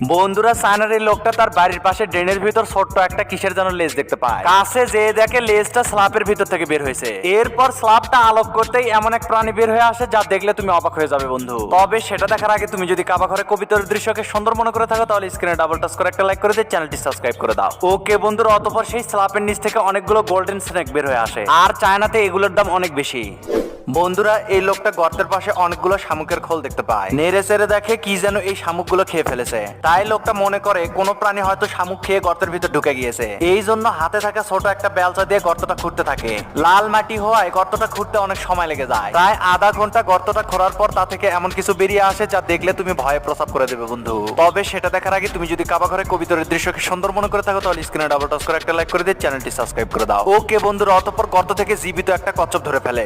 বন্ধুরা চায়নার এই লোকটা তার বাড়ির পাশে ড্রেনের ভিতর ছোট্ট একটা কিসের যেন লেজ দেখতে পায়। কাছে যে দেখে লেজটা স্ল্যাপের ভিতর থেকে বের হয়েছে। এরপর স্ল্যাপটা আলোক করতেই এমন এক প্রাণী বের হয়ে আসে যা দেখলে তুমি অবাক হয়ে যাবে বন্ধু। তবে সেটা দেখার আগে তুমি যদি কাবা ঘরে কবিতার দৃশ্যকে সুন্দর মনে করে থাকো তাহলে স্ক্রিনে ডাবল টাচ করে একটা লাইক করে দিয়ে চ্যানেলটি সাবস্ক্রাইব করে দাও। ওকে বন্ধুরা, অতঃপর সেই স্ল্যাপের নিচ থেকে অনেকগুলো গোল্ডেন স্নেক বের হয়ে আসে, আর চায়নাতে এগুলোর দাম অনেক বেশি। বন্ধুরা, এই লোকটা গর্তের পাশে অনেকগুলো শামুকের খোল দেখতে পায়। নেড়ে চেড়ে দেখে কি যেন এই শামুকগুলো খেয়ে ফেলেছে। তাই লোকটা মনে করে কোনো প্রাণী হয়তো শামুক খেয়ে গর্তের ভিতর ঢুকে গিয়েছে। এই জন্য হাতে থাকা ছোট একটা বেলচা দিয়ে গর্তটা খুঁড়তে থাকে। লাল মাটি হওয়ায় গর্তটা খুঁড়তে অনেক সময় লেগে যায়। প্রায় আধা ঘন্টা গর্তটা খোঁড়ার পর তা থেকে এমন কিছু বেরিয়ে আসে যা দেখলে তুমি ভয়ে প্রস্রাব করে দেবে বন্ধু। তবে সেটা দেখার আগে তুমি যদি কাবা ঘরে কবিতরের দৃশ্যকে সুন্দর মনে করে থাকো তাহলে স্ক্রিনে ডাবল টাচ করে একটা লাইক করে দিয়ে চ্যানেলটি সাবস্ক্রাইব করে দাও। ওকে বন্ধুরা, অতঃপর গর্ত থেকে জীবিত একটা কচ্ছপ ধরে ফেলে।